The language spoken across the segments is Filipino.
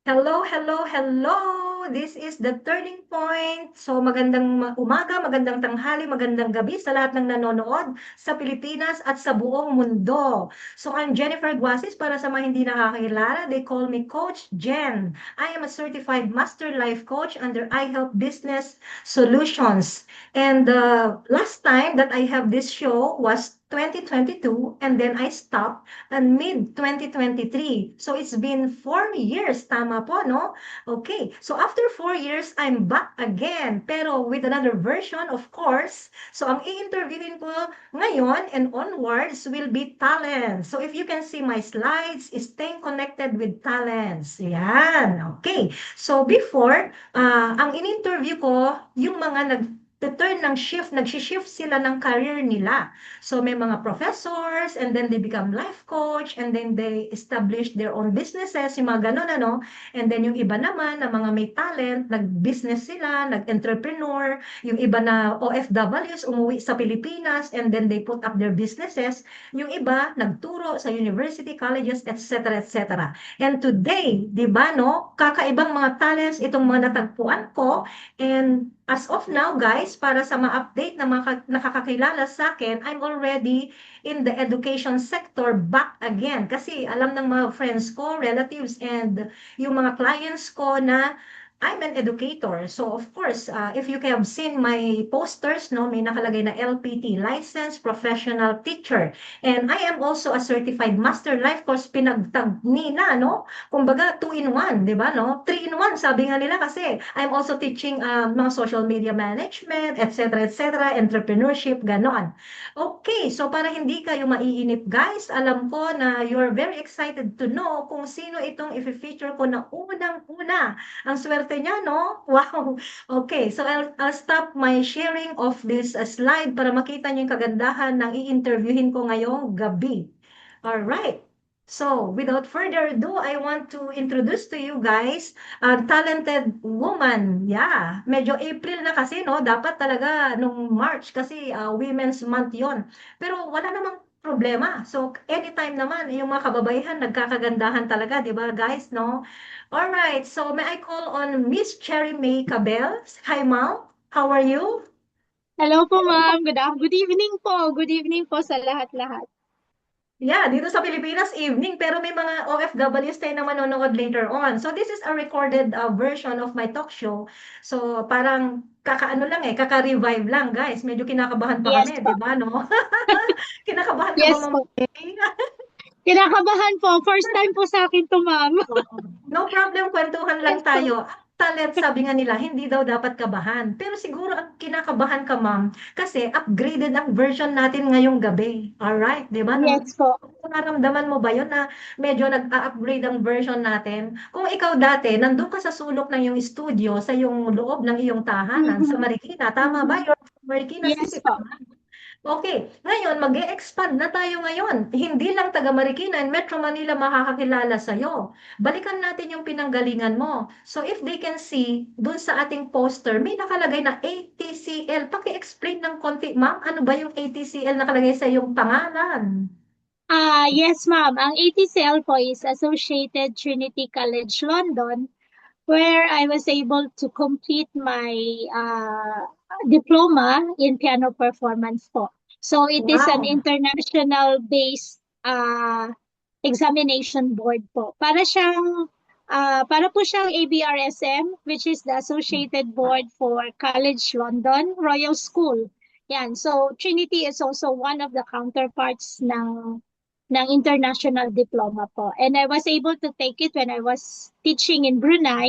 Hello, hello, hello! This is the Turning Point. So magandang umaga, magandang tanghali, magandang gabi sa lahat ng nanonood sa Pilipinas at sa buong mundo. So I'm Jennifer Guasis. Para sa mga hindi nakakilala, they call me Coach Jen. I am a certified master life coach under iHelp Business Solutions. And the last time that I have this show was 2022, and then I stopped and mid-2023. So it's been 4 years, tama po, no? Okay, so after 4 years, I'm back again, pero with another version, of course. So ang i-interviewin ko ngayon and onwards will be talents. So if you can see my slides, is staying connected with talents. Yan, okay. So before, ang in-interview ko, yung mga nag-turn ng shift, nag-shift sila ng career nila. So may mga professors and then they become life coach and then they establish their own businesses, yung mga ganun ano. And then yung iba naman na mga may talent, nag-business sila, nag-entrepreneur, yung iba na OFWs umuwi sa Pilipinas and then they put up their businesses. Yung iba nagturo sa university, colleges, etc. etc. And today, di ba no, kakaibang mga talents itong mga natagpuan ko. And as of now, guys, para sa ma-update na mga nakakakilala sa akin, I'm already in the education sector back again. Kasi alam ng mga friends ko, relatives, and yung mga clients ko na I'm an educator. So of course, if you have seen my posters, no, may nakalagay na LPT, Licensed Professional Teacher. And I am also a certified master life course, pinagtag ni na, no? Kumbaga, two in one, di ba, no? Three in one, sabi nga nila kasi I'm also teaching mga social media management, etc., entrepreneurship, ganon. Okay, so para hindi kayo maiinip, guys, alam ko na you're very excited to know kung sino itong i-feature ko na unang-una. Ang swerte niya, no? Wow! Okay, so I'll stop my sharing of this slide para makita niyo yung kagandahan ng i-interviewin ko ngayong gabi. All right. So, without further ado, I want to introduce to you guys a talented woman. Yeah, medyo April na kasi, no? Dapat talaga nung March kasi Women's Month yon. Pero wala namang problema. So, anytime naman, yung mga kababaihan, nagkakagandahan talaga, di ba, guys, no? All right, so may I call on Miss Cherry May Cabel? Hi, ma'am. How are you? Hello po ma'am, good evening po. Good evening po sa lahat-lahat. Yeah, dito sa Pilipinas, evening, pero may mga OFWs tayo na manonood later on. So this is a recorded version of my talk show. So parang kakaano lang kaka-revive lang, guys. Medyo kinakabahan pa Yes kami, po. di ba, no? Kinakabahan ka ba, Yes Ma'am? po. Kinakabahan po. First time po sa akin to ma'am. Oo. No problem, kwentuhan lang Yes po. tayo. Ang talent, sabi nga nila, hindi daw dapat kabahan. Pero siguro ang kinakabahan ka, ma'am, kasi upgraded ang version natin ngayong gabi. Alright, di ba? No? Yes po. Nararamdaman mo ba yun na medyo nag-upgrade ang version natin? Kung ikaw dati, nandun ka sa sulok ng iyong studio, sa iyong loob ng iyong tahanan, sa Mhm. Marikina, tama ba? Mhm. You're from Marikina Yes City, po. tama? Okay, ngayon mag-e-expand na tayo ngayon. Hindi lang taga Marikina and Metro Manila makakakilala sa'yo. Balikan natin yung pinanggalingan mo. So if they can see, dun sa ating poster, may nakalagay na ATCL. Paki-explain ng konti, ma'am, ano ba yung ATCL nakalagay sa iyong pangalan? Yes ma'am. Ang ATCL po is Associated Trinity College London, where I was able to complete my diploma in piano performance po. So it is an Wow. international based examination board po. Para po siyang ABRSM, which is the Associated Board for College London Royal School. Yan. So Trinity is also one of the counterparts ng international diploma po. And I was able to take it when I was teaching in Brunei.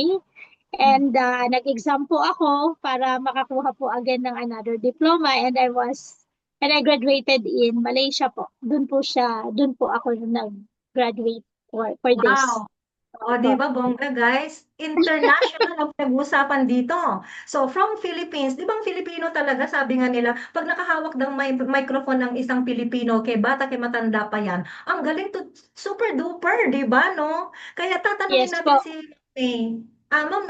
And nag-exam po ako para makakuha po again ng another diploma. And I graduated in Malaysia po. Doon po ako nag-graduate for this. Wow. O, di Opo. ba, bongga, guys? International ang pinag-uusapan dito. So, from Philippines, di ba ang Filipino talaga, sabi nga nila, pag nakahawak ng microphone ng isang Pilipino, kay bata, kay matanda pa yan, ang galing to, super duper, di ba, no? Kaya tatanungin Yes natin po. si May. Ma'am,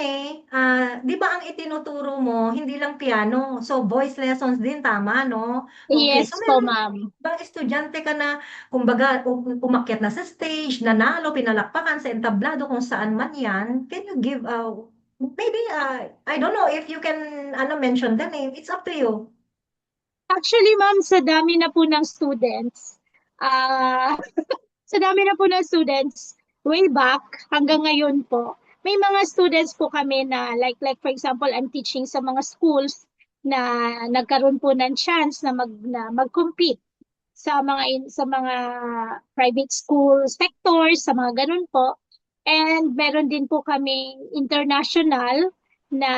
'di ba ang itinuturo mo hindi lang piano, so voice lessons din, tama 'no? Okay, Yes so po, meron ma'am. bang estudyante ka na kumbaga umakyat na sa stage, nanalo, pinalakpakan sa entablado kung saan man 'yan? Can you give, maybe, I don't know if you can mention the name, it's up to you. Actually, ma'am, sa dami na po ng students, ah sa dami na po ng students, way back hanggang ngayon po, may mga students po kami na like for example, I'm teaching sa mga schools na nagkaroon po ng chance na mag-compete sa mga private school sectors, sa mga ganun po. And meron din po kami international na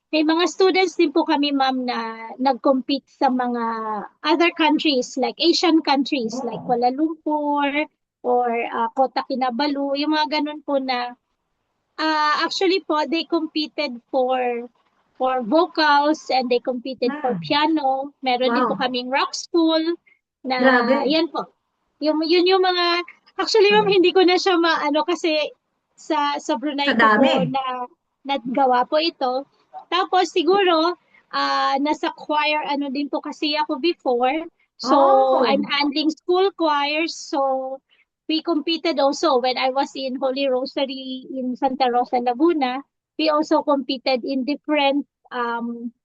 may mga students din po kami, ma'am, na nag-compete sa mga other countries like Asian countries like Oo. Kuala Lumpur or Kota Kinabalu, yung mga ganun po na actually po they competed for vocals and they competed for Hmm, piano. Meron din po wow, kaming rock school na grabe. yan po. Yun yung mga actually, ma'am, Hmm, hindi ko na siya maano kasi sa sa Brunei ko dami. po na nagawa po ito. Tapos siguro nasa choir ano din po kasi ako before. So I'm Oh, handling school choirs. So we competed also when I was in Holy Rosary in Santa Rosa, Laguna. We also competed in different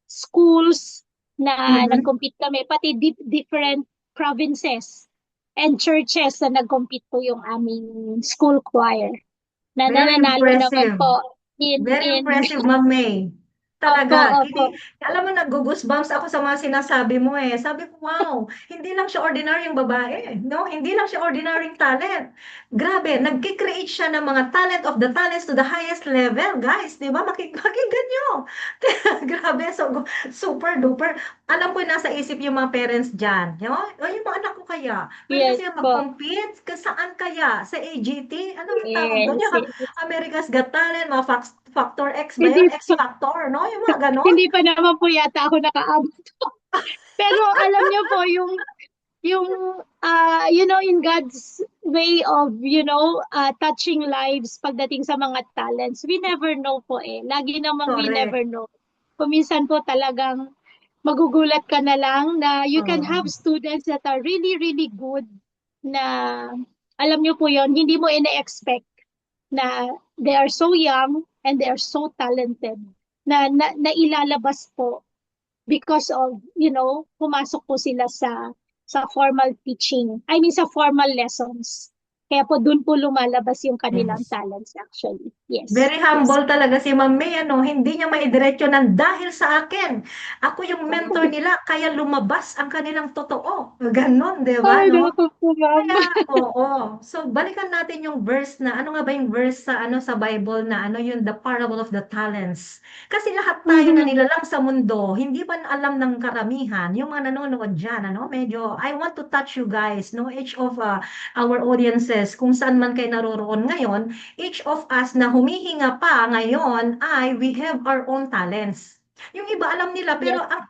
schools na mhm. nag-compete kami, pati different provinces and churches na nag-compete po yung aming school choir na Very nananalo naman impressive. po Very in impressive, Ma'am May. opo, Talaga, opo. alam mo, nag-goosebumps ako sa mga sinasabi mo eh. Sabi ko, wow, hindi lang siya ordinaryong babae, no? Hindi lang siya ordinaryong talent. Grabe, nagki-create siya ng mga talent of the talents to the highest level, guys. Di ba? Makikinggan nyo. Grabe, so super duper. Alam ko nasa isip yung mga parents dyan. Yung mga anak ko kaya, pwede Yes kasi po. mag-compete. Saan kaya? Sa AGT? Ano ang tawag doon? Yes, Yung yes. America's Got Talent, mga Factor X ba Hindi yun? X pa, Factor, no? Yung mga ganon. hindi pa naman po yata ako nakaabot. Pero alam niyo po yung in God's way of touching lives pagdating sa mga talents, we never know po eh, lagi namang we Correct. never know. Kuminsan po talagang magugulat ka na lang na you can Oo. have students that are really really good na alam niyo po yon, hindi mo ina-expect na they are so young and they are so talented na ilalabas po because of, pumasok po sila sa formal teaching. I mean, sa formal lessons. Kaya po dun po lumalabas yung kanilang Yes. talents actually. Yes. Very Yes. humble talaga si Ma'am May, ano, hindi niya maidiretso ng dahil sa akin. Ako yung mentor nila, kaya lumabas ang kanilang totoo. Ganon, di ba, Ay, no? naku po, ma'am. Kaya, oo. So, balikan natin yung verse na, ano nga ba yung verse sa Bible na, yung the parable of the talents. Kasi lahat tayo na Mhm. nilalang sa mundo, hindi pa alam ng karamihan, yung mga nanonood dyan, medyo, I want to touch you guys, no, each of our audiences, kung saan man kayo naroroon ngayon, each of us na humihinga pa ngayon ay we have our own talents. Yung iba alam nila pero Yes.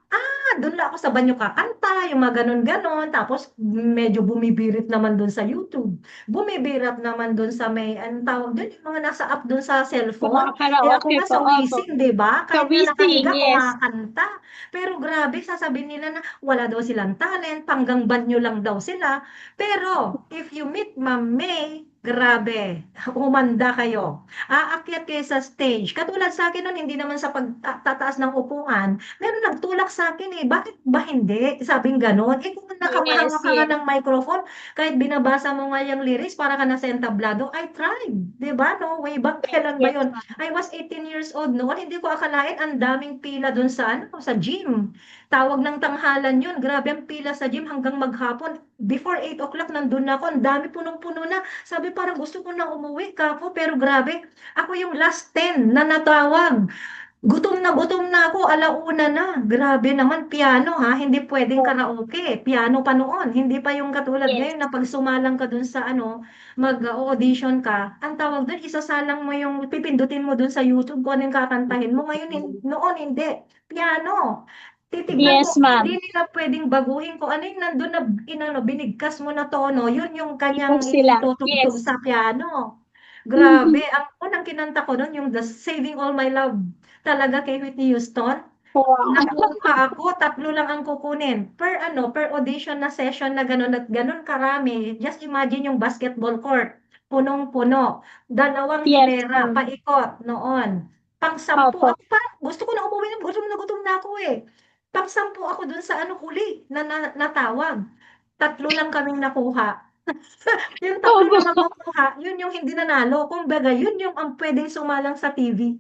doon lang ako sa banyo kakanta, yung mga ganon-ganon, tapos medyo bumibirit naman doon sa YouTube. Bumibirat naman doon sa may, anong tawag doon, yung mga nasa app doon sa Sa mga cellphone. Eh ako karaoke nga po. sa Opo. Wheezing, di ba? Sa Kahit nga wheezing, nakahiga, yes. kumakanta. Pero grabe, sasabihin nila na wala daw silang talent, panggang banyo lang daw sila. Pero, if you meet Ma'am May, grabe, umanda kayo. Aakyat kayo sa stage. Katulad sa akin nun, hindi naman sa pagtataas ng upuan, meron nagtulak sa akin eh, bakit ba hindi? Sabing ganon. Eh kung nakamahanga Yes, ka nga yes. ng microphone, kahit binabasa mo nga yung lyrics, para ka nasa entablado, I tried. 'Di ba no? Way back, Yes, kailan ba yes, yun? ma'am. I was 18 years old noon, hindi ko akalain ang daming pila dun sa gym. Tawag ng tanghalan yun, grabe ang pila sa gym hanggang maghapon. Before 8 o'clock, nandun na ako, ang dami punong-puno na. Sabi parang gusto ko na umuwi ka po, pero grabe, ako yung last 10 na natawag. Gutom na ako, alauna na. Grabe naman, piano ha, hindi pwedeng Oh, karaoke. Piano pa noon, hindi pa yung katulad yes. ngayon na pag sumalang ka dun sa mag-audition ka, ang tawag dun, isasalang mo yung, pipindutin mo dun sa YouTube kung ano yung kakantahin mo. Ngayon, noon hindi. Piano. Titignan mo, Yes, hindi ma'am. nila pwedeng baguhin kung ano yung nandun na binigkas mo na tono, yun yung Yung kanyang sila. itutugtog Yes. sa piano. Grabe, ang unang kinanta ko nun yung The Saving All My Love talaga kay Whitney Houston. Wow. Nakuha ako, 3 lang ang kukunin. Per audition na session na gano'n at gano'n karami. Just imagine yung basketball court, punong-puno. 2 Yes, hilera, ma'am. paikot noon. Pang-10 Opo. ako parang gusto ko na umuwi ng gutom na ako eh. Pang-10 ako dun sa ano huli natawag. 3 lang kaming nakuha. Yung 3 Opo. na makukuha, yun yung hindi nanalo. Kumbaga, yun yung ang pwedeng sumalang sa TV.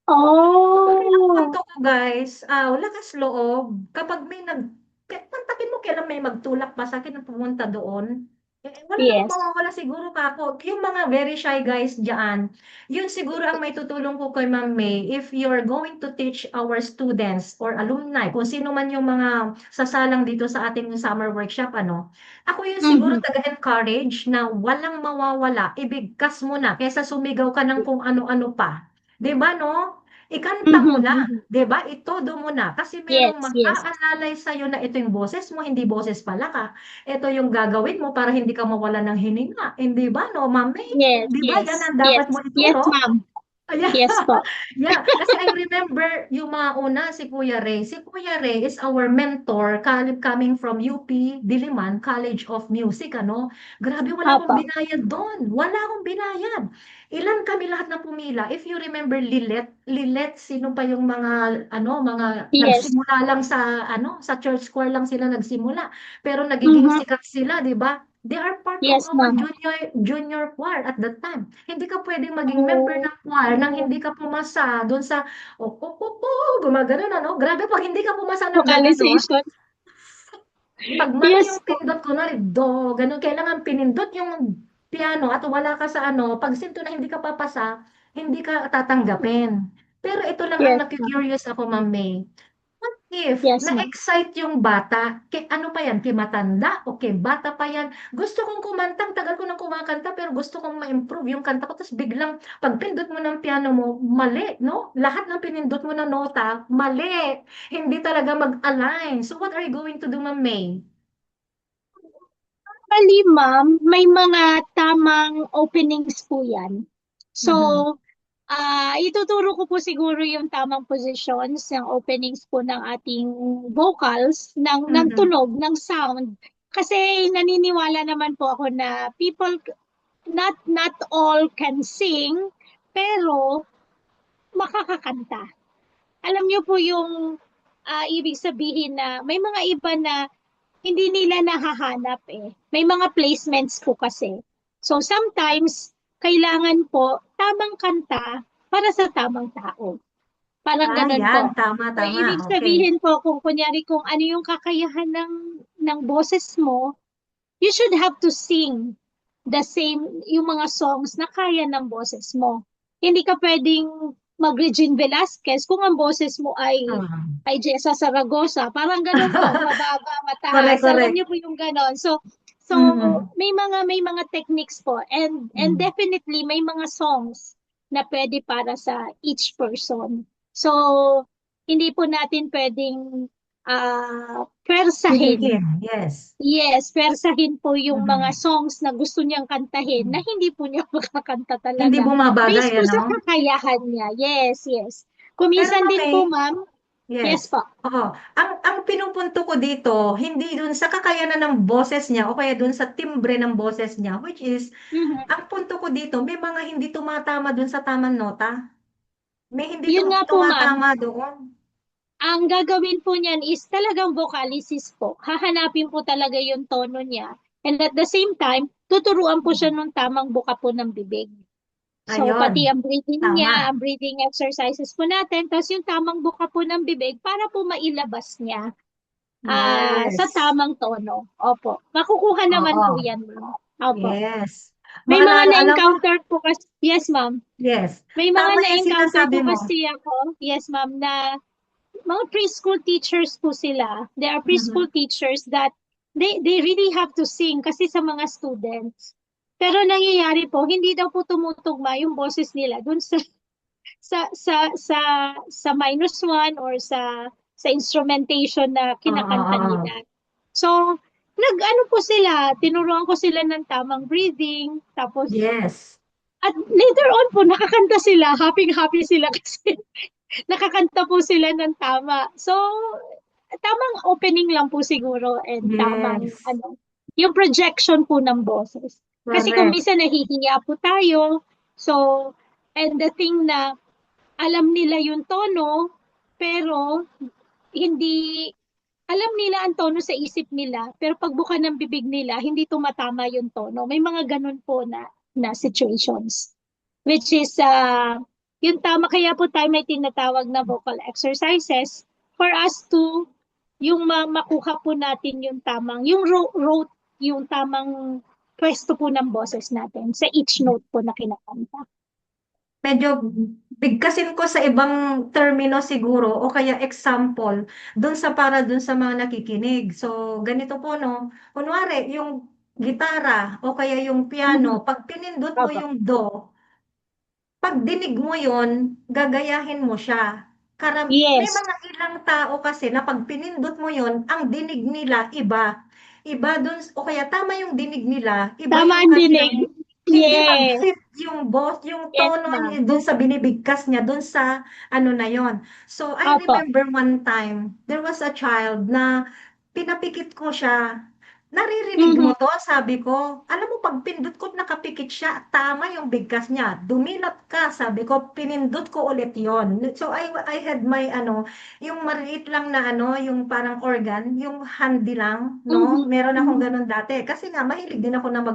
Kumbaga ang punto Oh, ko guys, lakas loob kapag may tantakin mo kailan may magtulak pa sa'kin na pumunta doon. Wala namang yes. mawawala siguro ka ako. Yung mga very shy guys diyan, yun siguro ang may tutulong ko kay Ma'am May, if you're going to teach our students or alumni, kung sino man yung mga sasalang dito sa ating summer workshop, ano, ako yung siguro Mhm. taga-encourage na walang mawawala, ibigkas mo na kaysa sumigaw ka ng kung ano-ano pa. 'Di ba 'no? Ikanta mo Mhm. na, Mhm. 'di ba? Itodo mo na kasi merong Yes, yes. mag-aalalay sa'yo na ito yung boses mo, hindi boses pala ka. Ito yung gagawin mo para hindi ka mawalan ng hininga, hindi ba 'no, Ma'am May? Yes, 'Di ba yan yes. ang Yes. dapat mo Yes, ituro? ma'am. Yeah, Yes po. yeah. Kasi I remember yung mga una, si Kuya Ray. Si Kuya Ray is our mentor coming from UP Diliman College of Music, ano? Grabe, wala akong Opo. binayad doon. Wala akong binayad. Ilan kami lahat na pumila. If you remember Lilet, sino pa yung mga mga Yes. nagsimula lang sa sa church choir lang sila nagsimula. Pero nagiging Mhm. sikat sila, 'di ba? They are part of Yes, our ma'am. junior choir at that time. Hindi ka pwedeng maging member Oh. ng choir nang hindi ka pumasa doon sa gumaganon ano. Grabe pag hindi ka pumasa ng gaganon, Vocalization. pag mali Yes yung po. pindot kunwari do, gano'n kailangan pinindot yung piano at wala ka sa pag sinto na hindi ka papasa, hindi ka tatanggapin. Pero ito lang ang Yes, ma'am. naku-curious ako, Ma'am May. What if Yes, ma'am. na-excite yung bata, ano pa yan, kay matanda o kay bata pa yan, gusto kong kumanta, ang tagal ko ng kumakanta pero gusto kong ma-improve yung kanta ko tapos biglang pagpindot mo ng piano mo, mali, no? Lahat ng pinindot mo na nota, mali. Hindi talaga mag-align. So what are you going to do, Ma'am May? Actually, ma'am, may mga tamang openings po yan. So, Mhm. ituturo ko po siguro yung tamang positions, yung openings po ng ating vocals, ng Mhm. tunog, ng sound. Kasi naniniwala naman po ako na people, not all can sing, pero makakakanta. Alam niyo po yung ibig sabihin na may mga iba na hindi nila nahahanap eh. May mga placements po kasi. So sometimes, kailangan po tamang kanta para sa tamang tao. Parang ganun Yan, po. tama, So tama. ibig Okay. sabihin po kung kunyari kung ano yung kakayahan ng boses mo, you should have to sing the same, yung mga songs na kaya ng boses mo. Hindi ka pwedeng mag-Regine Velasquez kung ang boses mo Ah, ay Jessa Saragosa. Parang ganun po, mababa, correct, mataas. Alam correct. niyo po yung ganon. So Mhm. may mga techniques po, and Mm. definitely may mga songs na pwede para sa each person. So hindi po natin pwedeng persahin. Piliin, yes. Yes, persahin po yung mga Mhm. songs na gusto niyang kantahin na hindi po niya makakanta Hindi talaga. bumabagay, Based po ano? sa kakayahan niya. Yes, yes. Pero Kuminsan din mami, po, ma'am. Yes yes. po. Oo. Ang pinupunto ko dito, hindi dun sa kakayanan ng boses niya o kaya dun sa timbre ng boses niya, which is, Mhm. ang punto ko dito, may mga hindi tumatama dun sa tamang nota. May hindi Yun nga po, ma'am. tumatama doon. Ang gagawin po niyan is talagang vocalisis po. Hahanapin po talaga yung tono niya. And at the same time, tuturuan po siya ng tamang buka po ng bibig. So, pati Ayun, ang breathing niya, tama. ang breathing exercises po natin, tapos yung tamang buka po ng bibig para po mailabas niya sa Yes. tamang tono. Opo. Makukuha naman po Oo. yan, ma'am. Opo. Yes. May mga Maalala, alam mo, na-encounter po kasi, yes, ma'am. yes. May mga Tama yung na-encounter po sinasabi mo. kasi ako, yes, ma'am, na mga preschool teachers po sila. They are preschool Mhm. teachers that they really have to sing kasi sa mga students. Pero nangyayari po, hindi daw po tumutugma yung boses nila dun sa sa sa sa -1 or sa instrumentation na Oo, kinakanta oo, oo. nila. So, nag-ano po sila, tinuruan ko sila ng tamang breathing, tapos Yes. At later on po, nakakanta sila, happy-happy sila kasi nakakanta po sila ng tama. So, tamang opening lang po siguro and tamang Yes, yung projection po ng boses. Kasi kung correct. minsan nahihiya po tayo, so, and the thing na alam nila yung tono, pero hindi, alam nila ang tono sa isip nila, pero pagbuka ng bibig nila, hindi tumatama yung tono. May mga ganun po na situations. Which is, yung tama, kaya po tayo may tinatawag na vocal exercises for us to, yung makuha po natin yung tamang, yung rote, yung tamang pwesto po ng boses natin sa each note po na kinakanta. Medyo bigkasin ko sa ibang termino siguro o kaya example dun sa para dun sa mga nakikinig. So, ganito po, no? Kunwari, yung gitara o kaya yung Mhm. piano, pag pinindot mo Opo. yung do, pag dinig mo yon, gagayahin mo siya. May Yes. mga ilang tao kasi na pag pinindot mo yon, ang dinig nila iba. Iba dun, o kaya tama yung dinig nila, iba Tama yung ang dinig. kanilang, hindi Yes. mag-fit yung boss, yung Yes, tono ma'am. niya dun sa binibigkas niya, dun sa ano na yon. So, I Opo. remember one time, there was a child na pinapikit ko siya. Naririnig mo Mhm. to? Sabi ko. Alam mo, pag pindot ko nakapikit siya, tama yung bigkas niya. Dumilap ka, sabi ko, pinindot ko ulit yon. So, I had my, yung maliit lang na, yung parang organ, yung handy lang, no? Mhm. Meron akong Mhm. ganun dati. Kasi nga, mahilig din ako na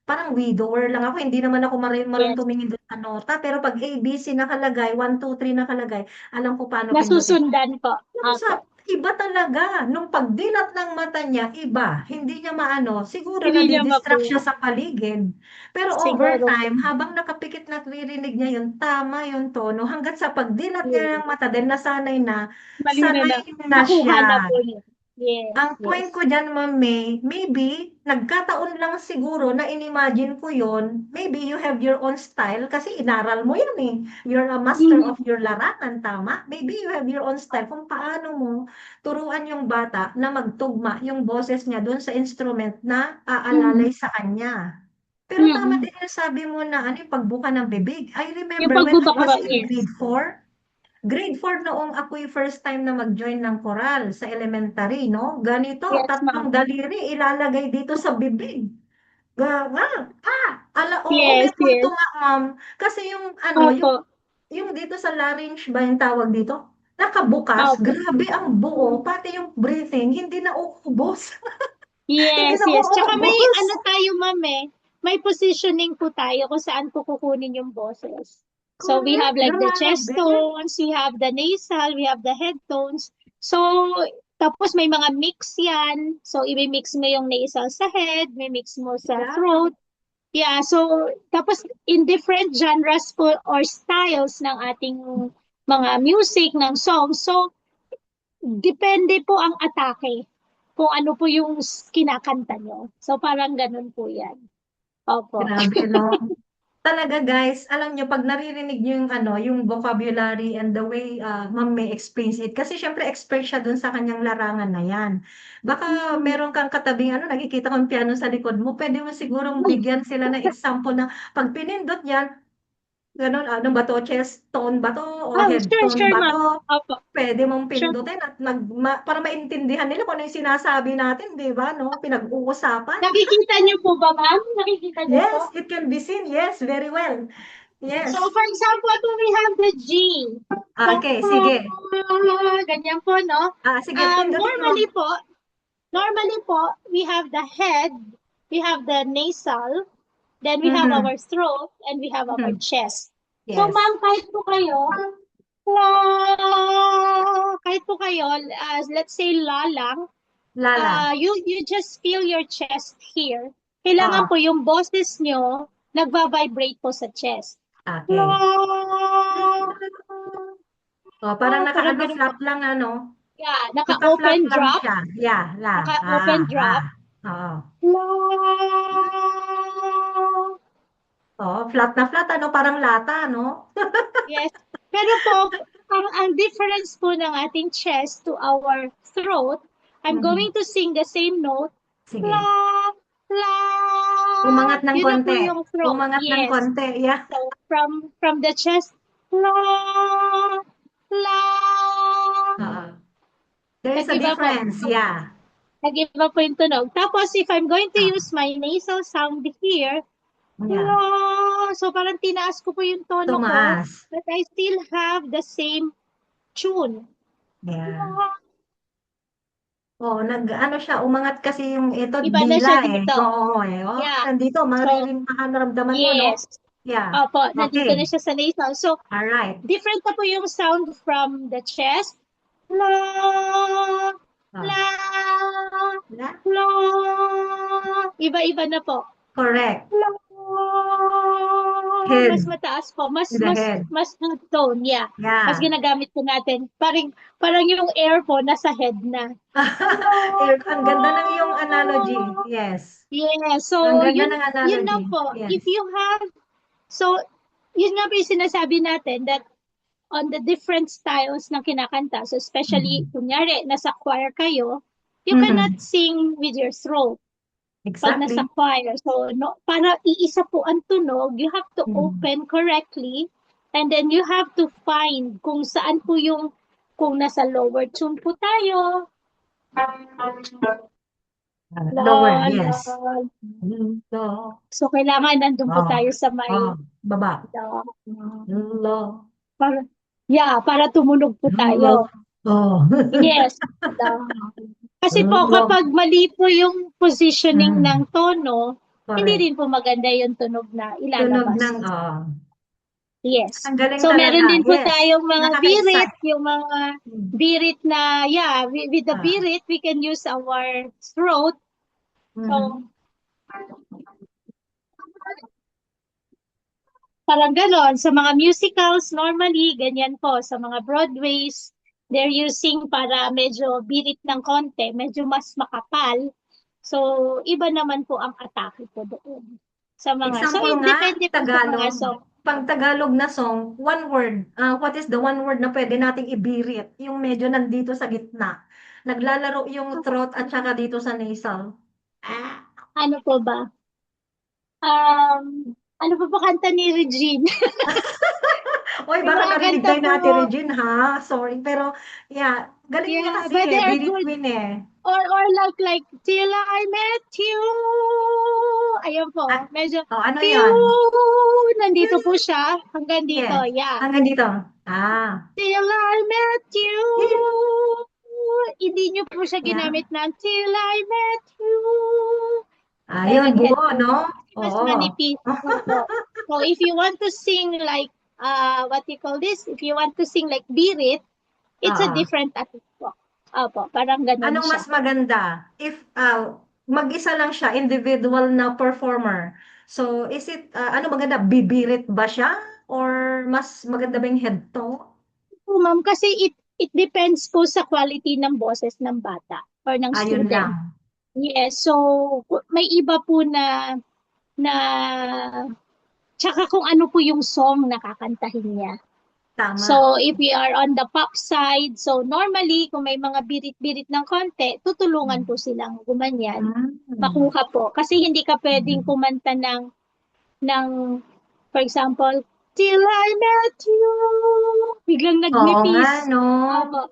parang widower lang ako. Hindi naman ako marunong Yes. tumingin doon sa nota. Pero pag ABC nakalagay, 1, 2, 3 nakalagay, alam ko paano pindutin. Nasusundan po. Alam mo Opo. iba talaga. Nung pagdilat ng mata niya, iba. Hindi niya maano. Siguro Hindi niya nadidistract makuha. siya sa paligid. Pero over Siguro. time, habang nakapikit na naririnig niya yun, tama yung tono. Hanggat sa pagdilat niya ng Yes. mata, dahil nasanay na, Malino na. sanay na Nakuha siya. na po niya. Yes. Ang Yes. point ko diyan, Ma'am May, maybe nagkataon lang siguro na inimagine ko yon. Maybe you have your own style kasi inaral mo yan eh. You're a master Mhm. of your larangan, tama? Maybe you have your own style kung paano mo turuan yung bata na magtugma yung boses niya doon sa instrument na aalalay Mhm. sa kanya. Pero tama Mhm. din yung sabi mo na ano yung pagbuka ng bibig. I Yung remember when I pagbubaka was ba? in Yes. grade 4 noong ako'y first time na mag-join ng koral sa elementary, no? Ganito, Yes, tatlong ma'am. daliri ilalagay dito sa bibig. Nga, oo, may Yes. punto Yes. nga, ma'am. Kasi yung, Opo. yung dito sa larynx ba yung tawag dito? Nakabukas, Opo. grabe ang buo, Mhm. pati yung breathing, hindi na uubos. Hindi Yes, na yes. Tsaka may uubos. ano tayo, ma'am eh. May positioning po tayo kung saan po kukunin yung boses. So we have Correct, like the chest grabe. tones, we have the nasal, we have the head tones. So, tapos may mga mix yan. So, i-mix mo yung nasal sa head, may mix mo sa Yeah. throat. Yeah, so, tapos in different genres po or styles ng ating mga music, ng songs. So, depende po ang atake kung ano po yung kinakanta nyo. So parang ganun po yan. Opo. Grabe, no? Talaga guys, alam nyo, pag naririnig nyo yung vocabulary and the way Ma'am May explains it, kasi syempre expert siya dun sa kanyang larangan na yan. Baka Mm. meron kang katabing, nakikita kong piano sa likod mo, pwede mo sigurong bigyan sila ng example na pag pinindot yan, ganun, ano ba to, chest tone ba to, o Oh, head sure, tone sure, ba ma'am. to, Opo. pwede mong Sure. pindutin at para maintindihan nila kung ano yung sinasabi natin, di ba, no? Pinag-uusapan. Nakikita niyo po ba, ma'am? Nakikita niyo po? Yes, it can be seen. Yes, very well. So, Yes. for example, kung we have the G. Okay, sige. Ganyan po, no? Sige, pindutin mo. Normally po, we have the head, we have the nasal, then we have Mhm. our throat, and we have our Mhm. chest. So, Yes. ma'am, kahit po kayo, let's say la lang, Lala. you just feel your chest here. Kailangan Oo. po yung boses nyo nagva-vibrate po sa chest. La. Okay. Parang Parang naka-ano, ganun po. flat lang, ano? Yeah, Naka-flat naka-open lang drop, siya. Yeah, naka-open drop. Oo. La. Flat na flat, ano? Parang lata, no? Yes. Pero po, ang difference po ng ating chest to our throat, I'm Mhm. going to sing the same note. Sige. La, la. Umangat ng Yun na po konti. yung throat. Umangat ng Yes. konti. Yeah. So from the chest, la, la. Oo. There is a Nag-iba po. difference. Yeah. Nag-iba po yung tunog. Tapos, if I'm going to Ah, use my nasal sound here, yeah. la, so parang tinaas ko po yung tono ko, Tumaas. but I still have the same tune. Yeah. La. Oo, ano siya, umangat kasi yung ito, Iba na siya dila eh. dito. Oo eh. Oh, Yeah. nandito, So, maramdaman mo, no? yes. Yeah. Opo, nandito na Okay. siya sa nasal. So, All right. different na po yung sound from the chest. La, Ah, la, yeah. la. Iba-iba na po. Correct. La. Mas Head. mataas po. Mas, In the mas, head. mas tone, yeah. Mas Yeah. ginagamit po natin. Parang yung air po nasa head na. La. Ang ganda ng iyong analogy. Yes. Yeah, Ang so ganda yun ng yun na analogy. po. If Yes. you have so yun nga po yung sinasabi natin that on the different styles ng kinakanta. So especially Mhm. kunyari nasa choir kayo, you cannot Mhm. sing with your throat pag nasa Exactly. choir. So no, para iisa po ang tunog, you have to Mhm. open correctly and then you have to find kung saan po yung kung nasa lower tune po tayo, Lower, la la. yes. Lo. So kailangan nandun po Oh. tayo sa may Oh. Baba. la. Lo. Para, yeah, para tumunog po Lo. tayo. Oh. Yes. Kasi po Lo. kapag mali po yung positioning ng Mm. tono, hindi Correct. din po maganda yung tunog na Tunog ilalabas. ng, Yes. ang galing So talaga. meron din po Yes. tayong mga birit, Nakaka-excite. yung mga Mm. birit na, yeah, with the Ah. birit, we can use our throat. So, Mhm. parang ganon. Sa mga musicals, normally, ganyan po. Sa mga Broadways, they're using para medyo birit ng konti, medyo mas makapal. So, iba naman po ang atake po doon. Sa mga, so, Example nga, depende po sa mga Tagalog. song. Pag Tagalog na song, one word. What is the one word na pwede nating ibirit? Yung medyo nandito sa gitna. Naglalaro yung throat at saka dito sa nasal. Ah. Ano po ba? Ano po ba kanta ni Regine? Oy, Yung baka mga narinig kanta tayo po, na Ate Regine, ha? Sorry. Pero, yeah. Galing niya yeah, kasi but they eh. are Birit good. queen eh. Or like, till I met you. Ayun po, Ah, medyo, oh, ano pew, yon? nandito po siya, hanggang dito, Yes. yeah. Hanggang dito. Ah. Till I met you. Hindi niyo po siya Yeah. ginamit na till I met you. Ayun, Ganyan buo, po. no? Kasi mas Oo. manipis. Opo. So if you want to sing like, what you call this? If you want to sing like Birit, it's a Oo. different attitude po. Opo, parang ganun Anong siya. mas maganda? If mag-isa lang siya, individual na performer. So, is it, ano maganda? Bibirit ba siya? Or mas maganda ba yung head tone? Po, ma'am, kasi it depends po sa quality ng boses ng bata or ng Ayun lang. student. Yes, so may iba po na tsaka kung ano po yung song na kakantahin niya. So Tama. if we are on the pop side, so normally kung may mga birit-birit ng konti, tutulungan po silang gumanyan, Mm. makuha po. Kasi hindi ka pwedeng Mm. kumanta ng for example, till I met you, biglang Oo nga, nagnipis. no? Opo.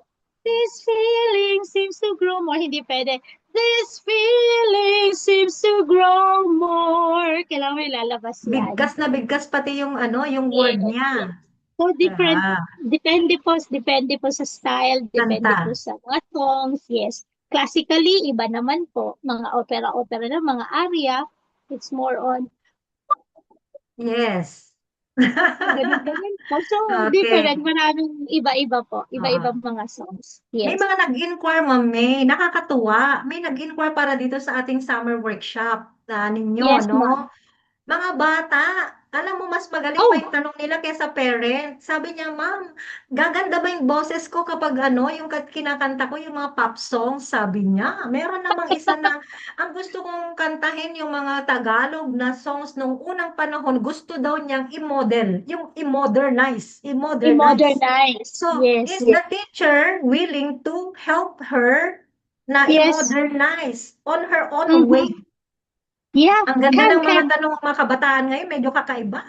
This feeling seems to grow more. Hindi pwede. This feeling seems to grow more. Kailangan may lalabas yan. Bigkas pati yung ano, yung word Yes, yes. niya. So different, Ah, depende po sa style, depende kanta. po sa mga songs. Yes. Classically, iba naman po. Mga opera na, mga aria. It's more on Yes. ganun-ganun po. So, Okay. different. Maraming iba-iba po. Oo. Iba-ibang mga songs. May Yes. mga nag-inquire, Ma'am May, nakakatuwa. May nag-inquire para dito sa ating summer workshop ninyo, Yes, ma'am. no? Mga bata, alam mo mas magaling pa Oh, yung tanong nila kaysa parent. Sabi niya, "Ma'am, gaganda ba yung boses ko kapag ano, yung kinakanta ko yung mga pop songs?" Sabi niya. Meron namang isa na ang gusto kong kantahin yung mga Tagalog na songs nung unang panahon, gusto daw niyang i-model, yung i-modernize, i-modernize. i-modernize. So, Yes, is yes. the teacher willing to help her na Yes. i-modernize on her own Mm-hmm. way? Yeah, Ang ganda ng mga can. tanong ng mga kabataan ngayon, medyo kakaiba.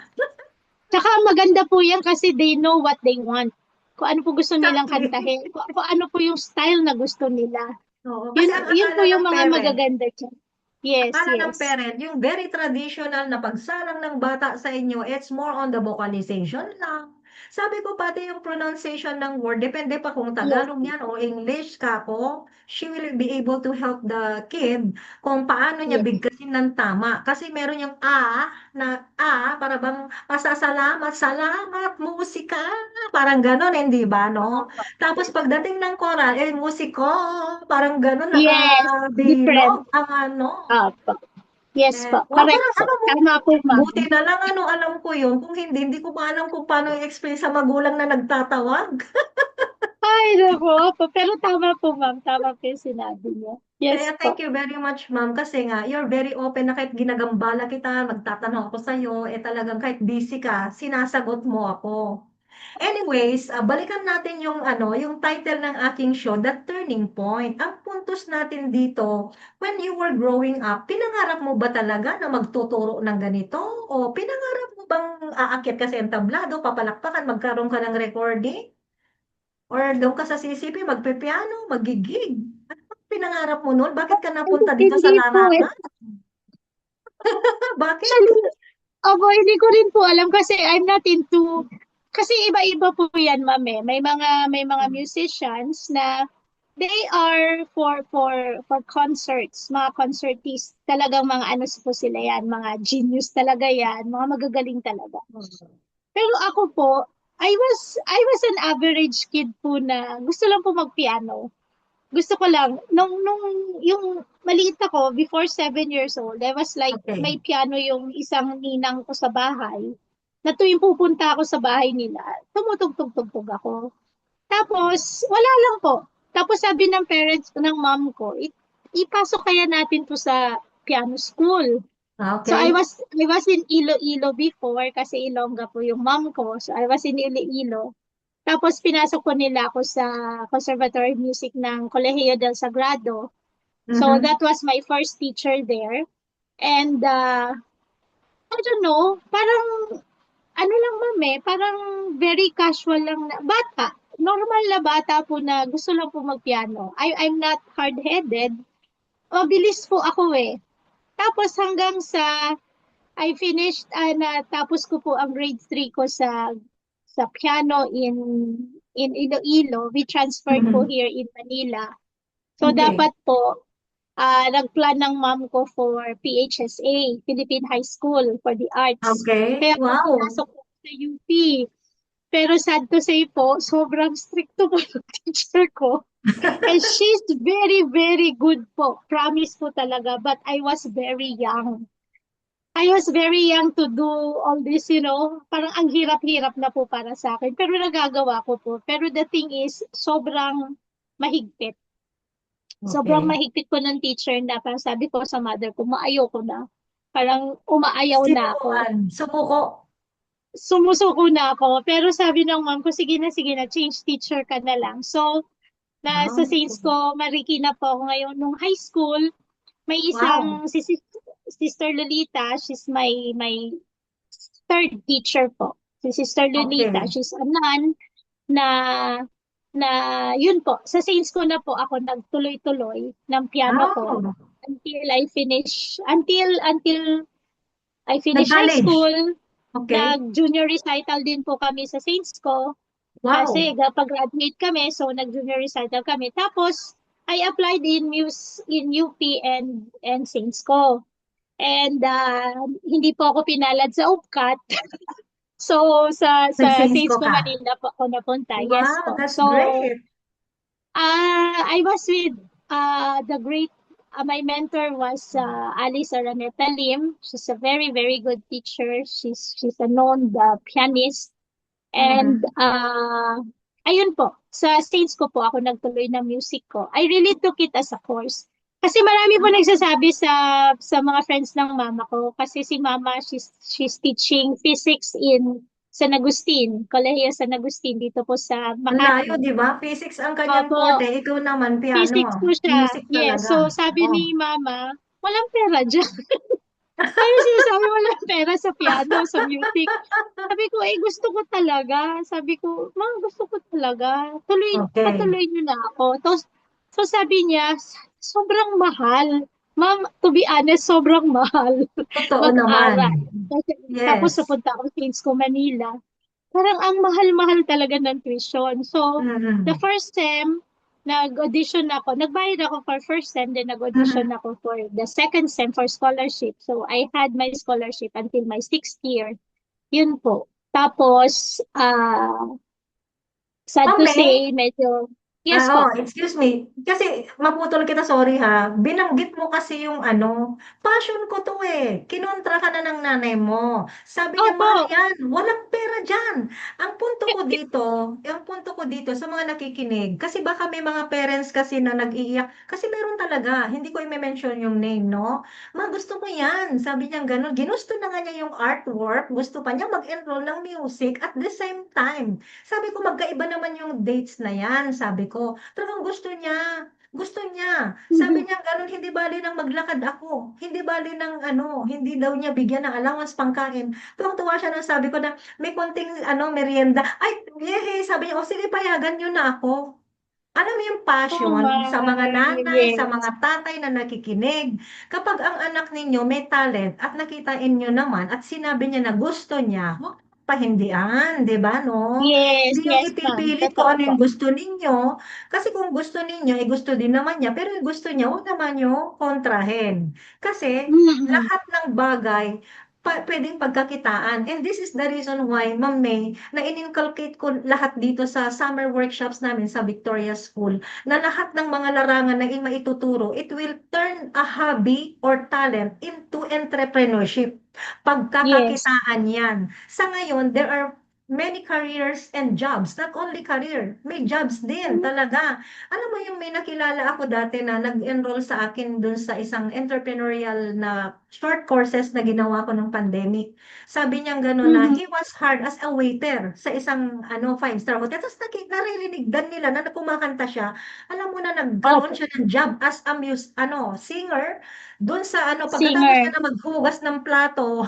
Tsaka maganda po yan kasi they know what they want. Kung ano po gusto nilang Exactly. kantahin. Kung ano po yung style na gusto nila. Oo, kasi Yun, ang yun po akala ng yung mga parent, magaganda dyan. Yes, akala ng yes. parent, yung very traditional na pagsalang ng bata sa inyo, it's more on the vocalization lang. Sabi ko pati yung pronunciation ng word, depende pa kung Yes. Tagalog yan o English ka ko, she will be able to help the kid kung paano niya Yes. bigkasin ng tama. Kasi meron yung na para bang pasasalamat, salamat, musika, parang ganon, hindi ba, no? Opo. Tapos pagdating ng choral, musiko, parang ganon, Yes. Different. nakabilog ang ano. Opo. Yes po. Wow, Correct parang po. ano mo, Tama po, ma'am. buti na lang ano, alam ko yun. Kung hindi ko pa alam kung paano i-explain sa magulang na nagtatawag. Ay, naku. Opo. Pero tama po, ma'am. Tama po yung sinabi niyo. Yes Kaya po. thank you very much, ma'am. Kasi nga, you're very open na kahit ginagambala kita, magtatanong ako sa'yo, talagang kahit busy ka, sinasagot mo ako. Anyways, balikan natin yung ano, yung title ng aking show, The Turning Point. Ang puntos natin dito, when you were growing up, pinangarap mo ba talaga na magtuturo ng ganito? O pinangarap mo bang aakyat ka sa entablado, papalakpakan, magkaroon ka ng recording? Or doon ka sa CCP, magpipiano, magigig? Ano bang pinangarap mo noon? Bakit ka napunta dito sa Hindi po eh. larangan? Bakit? Actually, ako, hindi ko rin po alam kasi I'm not into, kasi iba-iba po yan, ma'am eh. May mga musicians na they are for concerts, mga concertist. Talagang mga ano po sila yan, mga genius talaga yan, mga magagaling talaga. Pero ako po, I was an average kid po na gusto lang po magpiano. Gusto ko lang, nung yung maliit ako, before 7 years old, I was like, Okay. may piano yung isang ninang ko sa bahay, na tuwing pupunta ako sa bahay nila, tumutugtog-tugtog ako. Tapos, wala lang po. Tapos sabi ng parents, ng mom ko, ipasok kaya natin to sa piano school. So Okay. I was in Iloilo before kasi Ilongga po yung mom ko. So I was in Iloilo. Tapos pinasok ko nila ako sa Conservatory of Music ng Colegio del Sagrado. So Mhm. that was my first teacher there. And I don't know, parang ano lang ma'am eh, parang very casual lang na bata. Normal na bata po na gusto lang po magpiano. I'm not hard-headed. Mabilis po ako eh. Tapos hanggang sa I finished, natapos ko po ang grade 3 ko sa piano in Iloilo. We transferred po Mhm. here in Manila. So Okay. dapat po, nagplan ng mom ko for PHSA, Philippine High School for the Arts. Okay. Kaya po Wow. pinasok ko sa UP. Pero sad to say po, sobrang stricto po ng teacher ko. And she's very, very good po. Promise po talaga. But I was very young. I was very young to do all this, parang ang hirap-hirap na po para sa akin. Pero nagagawa ko po. Pero the thing is, sobrang mahigpit. Sobrang Okay. mahigpit po ng teacher na parang sabi ko sa mother ko, maayaw ko na. Parang umaayaw na ako. Sinubukan. Sumuko. Sumusuko na ako. Pero sabi ng mom ko, sige na, change teacher ka na lang. So, sa Wow. Saints ko, mariki na po ako ngayon. Nung high school, may isang Wow. si Sister Lolita, she's my third teacher po. Si Sister Lolita, Okay. she's a nun na na yun po, sa Saints ko na po ako nagtuloy-tuloy ng piano ko Wow. until I finish high Nag-college. school, Okay. nag-junior recital din po kami sa Saints ko Wow. kasi kapag-graduate kami, so nag-junior recital kami. Tapos I applied in UP and Saints ko. And hindi po ako pinalad sa UPCAT. So sa Nag-Saints Saints ko ko ka. Manila po ako napunta. Yes Wow, po. that's So great. I was with the great my mentor was Alice Araneta Lim. She's a very very good teacher. She's a known pianist. And Mhm. ayun po, sa Saints ko po ako nagtuloy ng music ko. I really took it as a course. Kasi marami po nagsasabi sa mga friends ng mama ko kasi si mama she's teaching physics in San Agustin, Kolehiyo San Agustin dito po sa Ang layo, Makati. di ba? Physics ang kanyang Opo, forte. Ikaw naman, piano. physics po siya. Music Yes, talaga. so sabi Oh. ni mama, walang pera dyan. Ano sinasabi, walang pera sa piano, sa music. Sabi ko, gusto ko talaga. Sabi ko, ma, gusto ko talaga. Okay, Patuloy niyo na ako. Tapos, so sabi niya, sobrang mahal. Ma'am, to be honest, sobrang mahal totoo naman. mag-aral. Tapos Yes. napunta ako sa School Manila. Parang ang mahal-mahal talaga ng tuition. So, the Mm. first sem, nag-audition ako. Nagbayad ako for first sem, then nag-audition Mm. ako for the second sem for scholarship. So, I had my scholarship until my sixth year. Yun po. Tapos, sad Ma'am to May, say, medyo, yes po. Excuse me. Kasi maputol kita, sorry ha. Binanggit mo kasi yung ano, passion ko to eh. Kinontra ka na ng nanay mo. Sabi niya, Opo, mahal yan. Walang pera dyan. Ang punto ko dito sa mga nakikinig, kasi baka may mga parents kasi na nag-iiyak. Kasi meron talaga, hindi ko i-mention yung name, no? Ma, gusto ko yan. Sabi niya ganun. Ginusto na nga niya yung artwork. Gusto pa niya mag-enroll ng music at the same time. Sabi ko, magkaiba naman yung dates na yan. Sabi ko, talagang gusto niya. Gusto niya. Sabi niya, ganun, hindi bali nang maglakad ako. Hindi bali ng ano, hindi daw niya bigyan ng allowance pangkain. Tuwang-tuwa siya nang sabi ko na may konting ano, merienda. Ay, yehe, sabi niya, o sige, payagan niyo na ako. Alam mo yung oh passion sa mga my, nanay, sa yes. mga tatay na nakikinig. Kapag ang anak ninyo may talent at nakitain nyo naman at sinabi niya na gusto niya, huwag pahindian, di ba, no? Yes, Hindi yung yes ma'am. ipipilit kung Totoo ano po. yung gusto ninyo. Kasi kung gusto ninyo, gusto din naman niya. Pero yung gusto niya, huwag naman yung kontrahin. Kasi Mm-mm. lahat ng bagay, pwedeng pagkakitaan. And this is the reason why, Ma'am May, na in-inculcate ko lahat dito sa summer workshops namin sa Victoria School, na lahat ng mga larangan na maituturo, it will turn a hobby or talent into entrepreneurship. Yes. Pagkakakitaan yan. Sa ngayon, there are many careers and jobs. Not only career, may jobs din talaga. Alam mo yung may nakilala ako dati na nag-enroll sa akin dun sa isang entrepreneurial na short courses na ginawa ko ng pandemic. Sabi niya gano'n na Mm-hmm. he was hired as a waiter sa isang ano five-star hotel. Tapos naririnigdan nila na kumakanta siya. Alam mo na nagkaroon Opo. siya ng job as a singer dun sa ano pagkatapos Singer. niya na maghugas ng plato.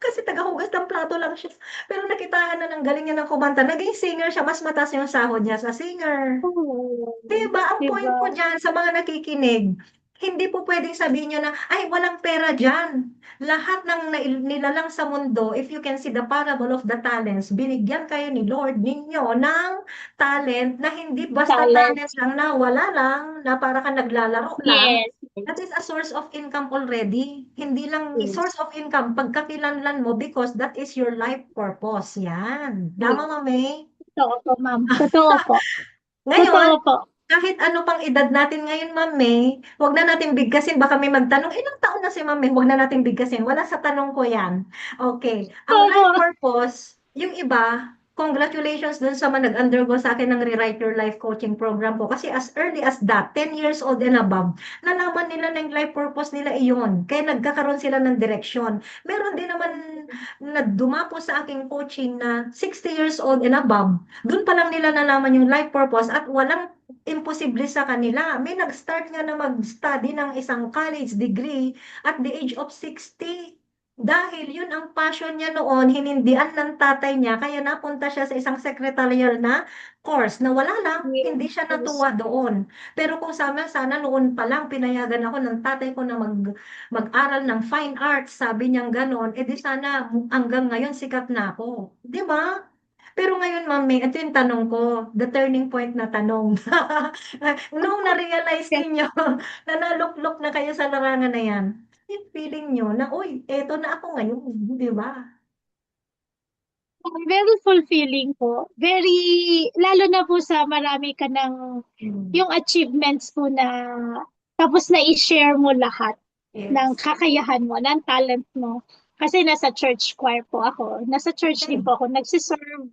Kasi tagahugas ng plato lang siya. Pero nakitaan na ng galing niya ng kumanta. Naging singer siya. Mas mataas yung sahod niya sa singer. Oh, 'Di ba, ang point diba? ko diyan sa mga nakikinig, hindi po puwedeng sabihin niyo na, "Ay walang pera diyan." Lahat ng nilalang sa mundo, if you can see the parable of the talents, binigyan kayo ni Lord ninyo ng talent na hindi basta talent Talent. lang na wala lang, na para kang naglalaro lang. Yes. That is a source of income already. Hindi lang source Yes. of income pagkakilanlan mo because that is your life purpose, 'yan. Tama, Yes. Mami? Totoo po, ma'am. Totoo po. Ngayon, Totoo po. kahit ano pang edad natin ngayon, Ma'am May, wag na nating bigkasin baka may magtanong, "Ilang taon na si Ma'am May?" Wag na nating bigkasin, wala sa tanong ko 'yan. Okay, ang life Opo. purpose, yung iba, congratulations dun sa mga nag-undergo sa'kin ng Rewrite Your Life coaching program ko kasi as early as that, 10 years old and above, nalaman nila na yung life purpose nila iyon, kaya nagkakaroon sila ng direksyon. Meron din naman na dumapo sa aking coaching na 60 years old and above, dun pa lang nila nalaman yung life purpose at walang imposible sa kanila. May nag-start nga na mag-study ng isang college degree at the age of 60. Dahil yun ang passion niya noon, hinindian ng tatay niya, kaya napunta siya sa isang secretarial na course na wala lang, hindi siya Yes. natuwa doon. Pero kung sana noon pa lang pinayagan ako ng tatay ko na mag-aral ng fine arts, sabi niyang ganon, edi sana hanggang ngayon sikat na ako. Di ba? Pero ngayon, Mami, ito yung tanong ko, the turning point na tanong. Nung na-realize Yes. ninyo na naluklok na kayo sa larangan na yan, yung feeling nyo na, uy, eto na ako ngayon, di ba? Very fulfilling po. Very, lalo na po sa marami ka ng, Mm. yung achievements po na, tapos na i-share mo lahat ng Yes. kakayahan mo, ng talent mo. Kasi nasa church choir po ako. Nasa church din Mm. po ako nagsiserve.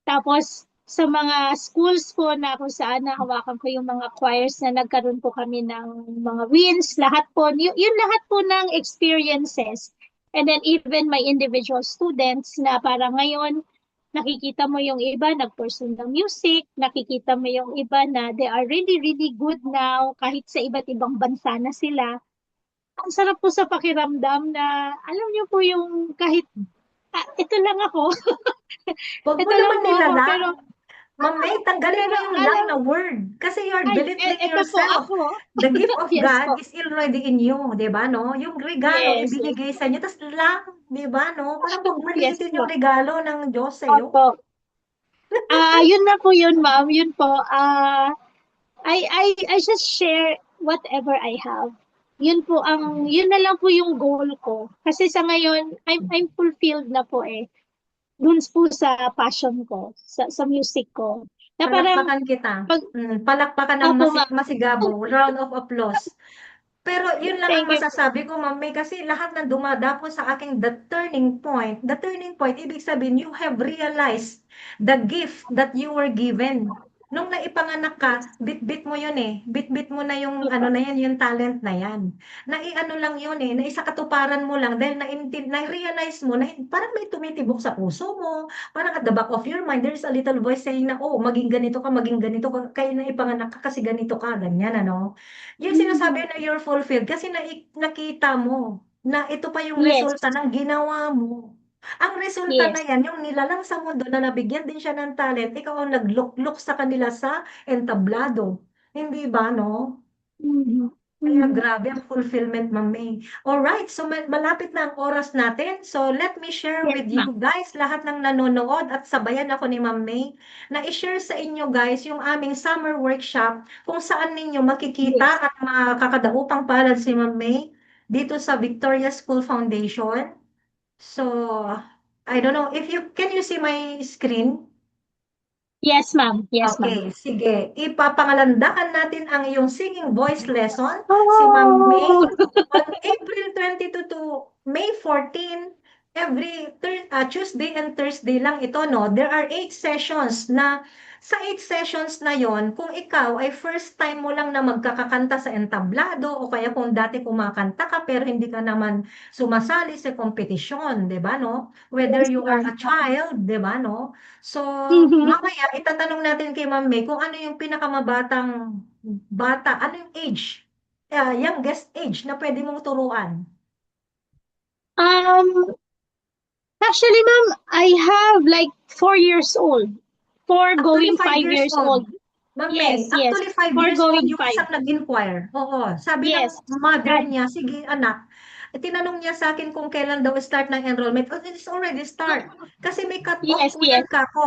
Tapos, sa mga schools po na kung saan nahawakan ko yung mga choirs na nagkaroon po kami ng mga wins, lahat po, yun lahat po ng experiences. And then even my individual students na parang ngayon, nakikita mo yung iba nag-pursue ng music, nakikita mo yung iba na they are really, really good now kahit sa iba't ibang bansa na sila. ang sarap po sa pakiramdam na alam niyo po yung kahit ito lang ako, 'Wag mo ito lang naman po ako nilalang. pero Ma'am May, tanggalin mo pero yung lang alam na word. Kasi you're ay belittling ito po yourself. ako. The gift of Yes God po. is already in you, 'di ba, no? Yung regalo Yes, yes. ibinigay sa inyo, tas lang, 'di ba, no? Parang 'wag Yes maliitin yung po. regalo ng Diyos sa'yo. Opo. Yun na po yun, ma'am. Yun po. I just share whatever I have. Yun na lang po yung goal ko. Kasi sa ngayon, I'm fulfilled na po eh. Dun po sa passion ko, sa music ko. Na parang, Palakpakan kita. pag, Palakpakan ng opo, ma'am. masigabo. Round of applause. Pero yun lang ang Thank you. masasabi ko, Ma'am May, kasi lahat ng dumadapo sa aking the turning point, ibig sabihin, you have realized the gift that you were given. Nung naipanganak ka, bit-bit mo yun eh. Bit-bit mo na yung ano Opo. na yan, yung talent na yan. Naiano lang yun eh, naisakatuparan mo lang dahil na-realize mo na parang may tumitibok sa puso mo, parang at the back of your mind, there's a little voice saying na, oh, maging ganito ka, kaya naipanganak ka kasi ganito ka, ganyan, ano. Yung sinasabi Mhm. na you're fulfilled kasi nakita mo na ito pa yung Yes, resulta ng ginawa mo. Ang resulta na yes. yan, yung nilalang sa mundo na nabigyan din siya ng talent, ikaw ang naglukluk sa kanila sa entablado. Hindi ba, no? Mhm. Kaya Mhm. grabe ang fulfillment, Ma'am May. Alright, so malapit na ang oras natin. So let me share Yes, with you ma'am. guys, lahat ng nanonood at sabayan ako ni Ma'am May, na i-share sa inyo guys yung aming summer workshop kung saan ninyo makikita Yes. at makakadaupang palad si Ma'am May dito sa Victoria School Foundation. So, I don't know if can you see my screen? Yes, ma'am. Yes, ma'am. Okay, sige. Ipapangalandakan natin ang iyong singing voice lesson, si Ma'am May, Oh! on April 22 to May 14, every Tuesday and Thursday lang ito, no? There are 8 sessions na sa 8 sessions na yon, kung ikaw ay first time mo lang na magkakakanta sa entablado o kaya kung dati kumakanta ka pero hindi ka naman sumasali sa kompetisyon, 'di ba, no? Whether Yes, you are ma'am. a child, 'di ba, no? So, Mhm. mamaya itatanong natin kay Ma'am May kung ano yung pinakamabatang bata, ano yung age, youngest age na pwede mong turuan. Um, Actually, ma'am, I have like 4 years old. Four Actually, going five five years years old. old. Ma'am May, Yes, yes. actually five Four years old going yung five. isang nag-inquire. Oo, sabi ng Yes. mother Um, niya, sige anak, tinanong niya sa akin kung kailan daw start ng enrollment. Oh, it's already start. Kasi may cut-off yes, po yes. yan, kako.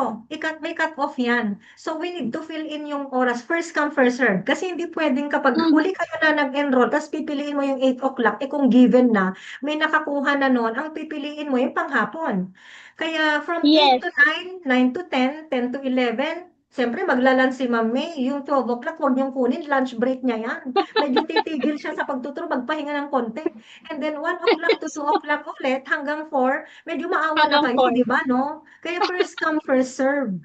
May cut-off yan. So we need to fill in yung oras. First come, first serve. Kasi hindi pwedeng kapag Mhm. huli kayo na nag-enroll, tapos pipiliin mo yung 8 o'clock, kung given na, may nakakuha na noon, ang pipiliin mo yung panghapon. Kaya from 8 Yes. to 9, 9 to 10, 10 to 11, siyempre magla-lunch si Ma'am May, yung 12 o'clock, huwag niyong kunin, lunch break niya yan. Medyo titigil siya sa pagtuturo, magpahinga ng konti. And then 1 o'clock to 2 o'clock ulit, hanggang 4, medyo maawa na Hanggang kayo, four. di ba, no? Kaya first come, first serve.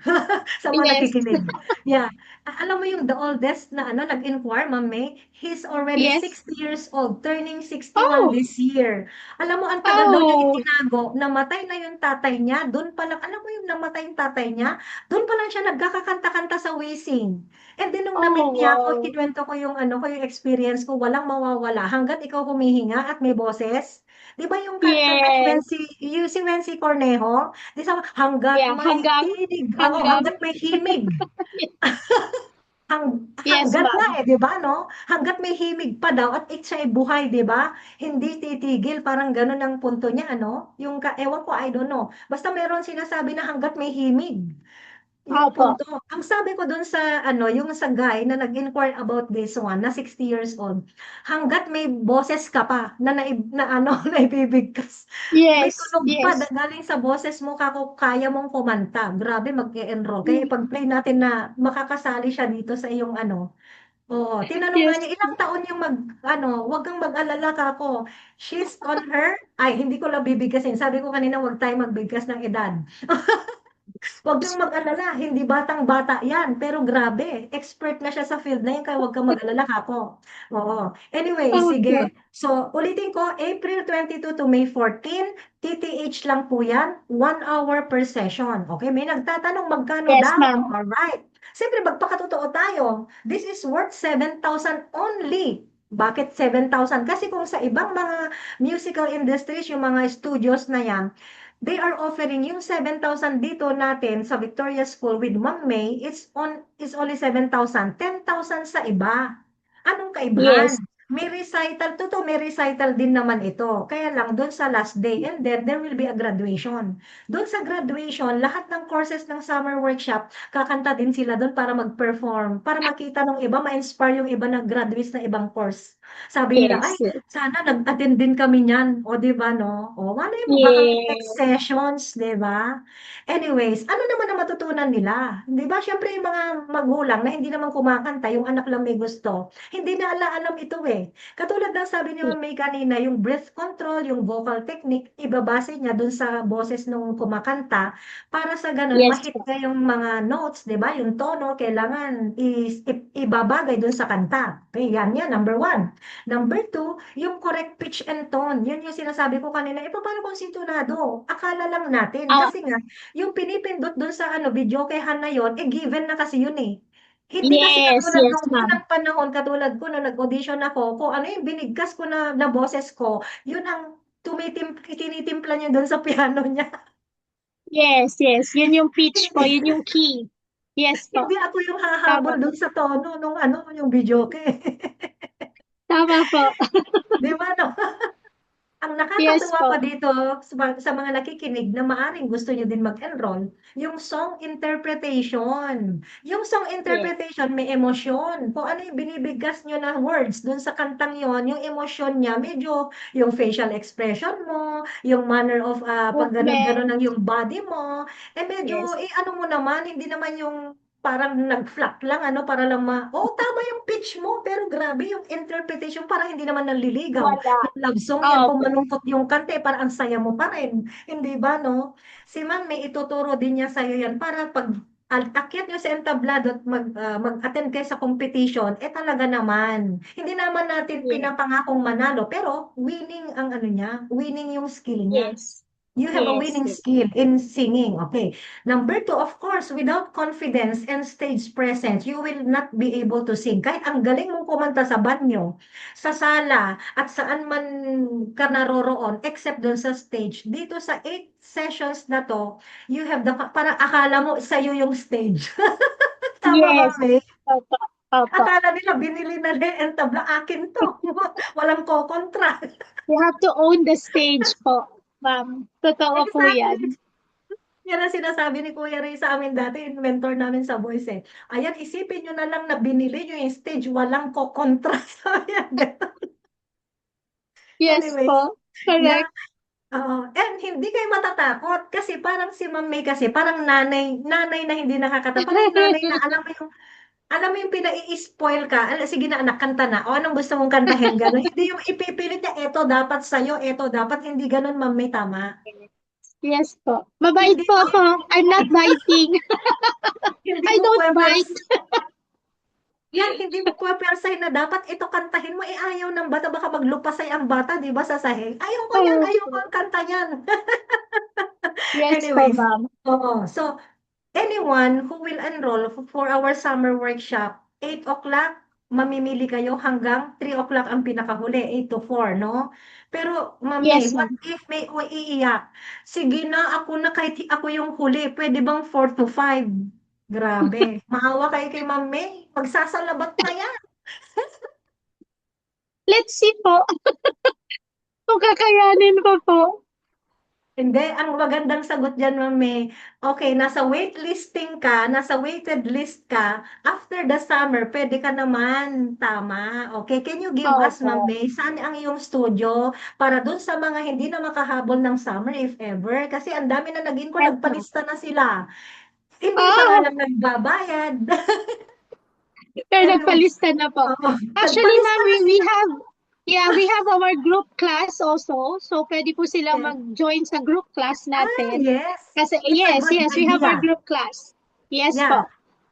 Sa mga Yes. nakikinig. Yeah. Alam mo yung the oldest na ano, nag-inquire, Ma'am May, he's already Yes. 60 years old, turning 61 Oh, this year. Alam mo, ang tagal daw niyang oh, itinago, namatay na yung tatay niya, doon pa lang, alam mo yung namatay yung tatay niya, doon pa lang siya nagkakakanta-kanta sa Wishing. And then nung na-meet oh, niya ako, wow. kinuwento ko yung ano ko, yung experience ko, walang mawawala hangga't ikaw humihinga at may boses. 'Di ba yung kanta na Yes. Si Wency Cornejo, 'di sa hangga't Yeah, may tinig, oo, hanggang, hangga't may himig. yes, Hangga't nga ma'am. eh, 'di ba, no? Hangga't may himig pa daw at siya ay buhay, 'di ba? Hindi titigil, parang gano'n ang punto niya, ano? Yung ewan ko, I don't know. Basta meron sinasabi na hangga't may himig. Yung Opo. punto. Ang sabi ko dun sa ano, yung sa guy na nag-inquire about this one, na 60 years old, hangga't may boses ka pa na ano, naibibigkas. May Yes, tunog pa yes. galing sa boses mo kaya mong kumanta. Grabe mag-e-enroll. Kaya Mm. ipag-play natin na makakasali siya dito sa iyong ano. Oo, tinanong nga Yes. niya, ilang taon yung ano, wag kang mag-alala kako. She's on her, ay, hindi ko lang bibigkasin. Sabi ko kanina, wag tayo magbigkas ng edad. Huwag kang mag-alala, hindi batang-bata yan. Pero grabe, expert na siya sa field na yun, kaya huwag kang mag-alala kako. Oo. Anyway, Okay. sige. So, ulitin ko, April 22 to May 14, TTH lang po yan, 1 hour per session. Okay, may nagtatanong magkano Yes, daw? ma'am. Alright. Siyempre, magpakatotoo tayo. This is worth 7,000 only. Bakit 7,000? Kasi kung sa ibang mga musical industries, yung mga studios na yan, they are offering yung 7,000 dito natin sa Victoria School with Ma'am May, it's only 7,000, 10,000 sa iba. Anong kaibahan? Yes, May recital, totoo may recital din naman ito. Kaya lang doon sa last day and then there will be a graduation. Doon sa graduation, lahat ng courses ng summer workshop, kakanta din sila doon para mag-perform, para makita ng iba, ma-inspire yung iba na graduates na ibang course. Sabi nila, ay, yes, yes. sana nag-attend din kami niyan. O, di ba, no? O, malay mo, baka may next Yes, sessions, di ba? Anyways, ano naman ang matutunan nila? Di ba, syempre yung mga magulang na hindi naman kumakanta, yung anak lang may gusto, hindi na alam ito eh. Katulad ng sabi ni Ma'am May kanina, yung breath control, yung vocal technique, ibabase niya dun sa boses nung kumakanta para sa ganun, yes mahit po. niya yung mga notes, di ba? Yung tono, kailangan ibabagay dun sa kanta. Okay, yan, number one. Number two, yung correct pitch and tone. Yun yung sinasabi ko kanina, paano kung sintonado? Akala lang natin. Ah, Kasi nga, yung pinipindot dun sa videokehan na yon, given na kasi yun eh. Hindi kasi yes, katulad yes, nung ma'am. unang panahon, katulad ko nung nag-audition ako, kung ano yung binigkas ko na boses ko, yun ang tinitimpla niya doon sa piano niya. Yes, yes. Yun yung pitch po, Hindi, yun yung key. Yes po. hindi ako yung Tama hahabol po. doon sa tono nung yung videoke. Tama po. Di ba, no? Ang Yes nakakatuwa pa po. dito sa mga nakikinig na maaring gusto nyo din mag-enroll, yung song interpretation. Yung song Yes. interpretation may emosyon. Kung ano yung binibigkas nyo na words dun sa kantang yon, yung emosyon niya, medyo yung facial expression mo, yung manner of pag Movement. ganun-ganun ng yung body mo, medyo, Yes. ano mo naman, hindi naman yung parang nag-flat lang, para lang tama yung pitch mo, pero grabe yung interpretation, parang hindi naman nanliligaw Wala. love song yan, kung Opo. malungkot yung kanta, parang ang saya mo pa rin. Hindi ba, no? Si Ma'am, may ituturo din niya sa'yo yan para pag akyat nyo sa entablado at mag-attend kayo sa competition, talaga naman. Hindi naman natin Yes. pinapangakong manalo, pero winning ang niya, winning yung skill niya. Yes. You have a Yes. winning Yes. skill in singing. Okay. Number two, of course, without confidence and stage presence, you will not be able to sing. Kahit ang galing mong kumanta sa banyo, sa sala, at saan man ka naroroon, except doon sa stage. Dito sa 8 sessions na to, you have parang akala mo sa'yo yung stage. Tama ba, Yes. May? Opo. Opo. Akala nila binili na rin ang tabla, akin to. Walang kokontra. You have to own the stage po, ma'am. Totoo po Exactly. yan. Yan ang sinasabi ni Kuya Ray sa amin dati, yung mentor namin sa Voice eh. Ayan, isipin nyo na lang na binili nyo yung stage, walang ko-kontra. Sabi niya, ganun. Yes Anyways, po. yeah. Correct. And hindi kayo matatakot kasi parang si Ma'am May kasi parang nanay, nanay na hindi nakakata. Parang yung nanay na alam mo yung pinai-spoil ka. Sige na anak, kanta na. O anong gusto mong kantahin? Ganun. Hindi yung ipipilit niya, eto dapat sa'yo, eto dapat. Hindi ganun, Ma'am May, tama. Yes po. Mabait Hindi po mo, ako. I'm not biting. hindi I mo don't pwede. bite. Yan, hindi mo puwersahin na dapat ito kantahin mo, ayaw ng bata, baka maglupasay ang bata, di ba, sa sahig. Ayaw ko Opo. ang kanta niyan. Yes po, Anyways, ma'am. oo. So, anyone who will enroll for our summer workshop, 8 o'clock, mamimili kayo hanggang 3 o'clock ang pinakahuli, 8 to 4, no? Pero, Ma'am May, Yes, what ma'am. if may iiyak? Sige na, ako na, kahit ako yung huli, pwede bang 4 to 5? Grabe. Maawa kayo kay Ma'am May. Magsasalabat na yan. Let's see po kung kakayanin ko po. Hindi, ang magandang sagot diyan, Ma'am May, okey nasa waitlisting ka, nasa waited list ka, after the summer puwede ka naman, tama. Okay, can you give us, Opo. Ma'am May, saan ang iyong studio para dun sa mga hindi na makahabol ng summer if ever? Kasi ang dami na nag-inquire, Yes, ma'am. nagpalista na sila. Hindi pa nga Ah, lang nagbabayad. pero Anyways, nagpalista na po. oo, Actually, nagpalista ma'am, na we sila. have, yeah, we have our group class also. So, pwede po silang Yes. mag-join sa group class natin. Yes. Kasi, It's a yes, good yes, we have our idea. group class. Yes Yeah, po.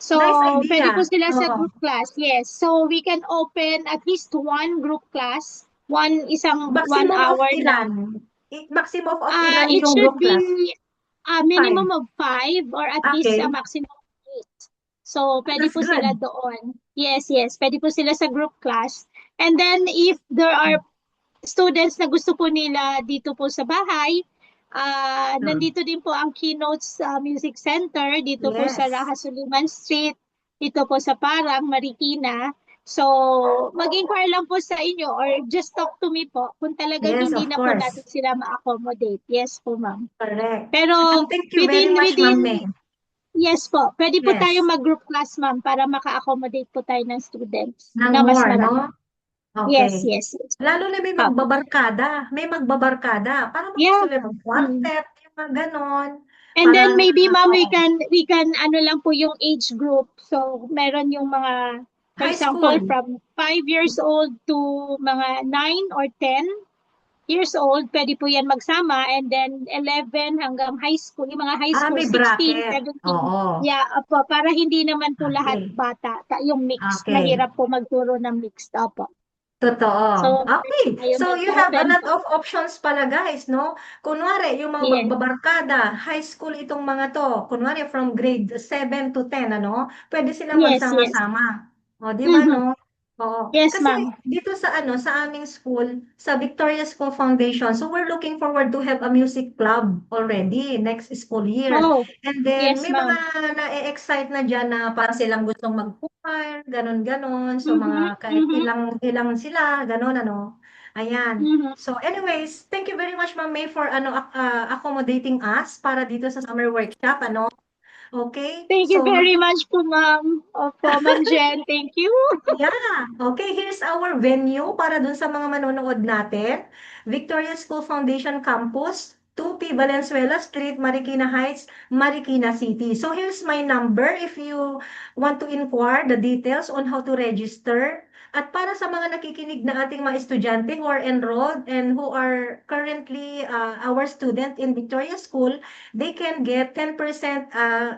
So, nice pwede po idea. sila sa Oo, group class. Yes. So, we can open at least one group class. One maximum of hour ilan? lang. Maximum of ilan It yung should group class? be a 5. minimum of 5 or at least a Okay, maximum of 8. So, pwede that's po sila good. doon. Yes, yes. Pwede po sila sa group class. And then if there are students na gusto po nila dito po sa bahay, Mm. nandito din po ang Keynotes Music Center dito po sa Yes. Raha Suliman Street, dito po sa Parang, Marikina. So, mag-inquire lang po sa inyo or just talk to me po kung talagang Yes, hindi of na po course. natin sila ma-accommodate. Yes po, ma'am. Correct. Pero And thank you very within much, Ma'am May. within yes po, pwede po tayo Yes. mag-group class, ma'am, para maka-accommodate po tayo ng students Ng na mas more, marami. no? Yes, Okay. yes, yes. Lalo na may Opo. magbabarkada. May magbabarkada. Para Yeah. gusto nila Mm. mag-quartet, yung mga ganon. And then Parang, maybe ma'am oo. we can ano lang po yung age group. So meron yung mga for High example school. from 5 years old to mga 9 or 10 years old, pwede po yan magsama, and then 11 hanggang high school, yung mga high school May 16, bracket. 17. Oo. Yeah, opo, para hindi naman po lahat Okay. bata, yung mix. Okay. Mahirap po magturo ng mixed, opo. Totoo. So pwede Okay. tayo So you have a mag-open lot po. of options pala guys, no? Kunwari, yung mga Yes. magbabarkada, high school itong mga to. Kunwari from grade 7 to 10, ano? Pwede silang Yes, yes. magsama-sama. O, di ba, Mm-hmm. no? Oo. Yes, Kasi ma'am. dito sa ano, sa aming school, sa Victoria School Foundation, so we're looking forward to have a music club already next school year. Oh, And then yes, may mga ma'am. na-excite na diyan na para silang gustong mag-choir, ganon-ganon. So Mm-hmm. mga kahit Mm-hmm. ilang ilang sila, ganon ano. Ayan. Mm-hmm. So anyways, thank you very much Ma'am May for accommodating us para dito sa summer workshop ano. Okay? Thank you So very much po, ma'am. Opo, ma'am Jen. Thank you. yeah. Okay, here's our venue para dun sa mga manonood natin. Victoria School Foundation Campus, 2P Valenzuela Street, Marikina Heights, Marikina City. So here's my number if you want to inquire the details on how to register. At para sa mga nakikinig na ating mga estudyante who are enrolled and who are currently our student in Victoria School, they can get 10%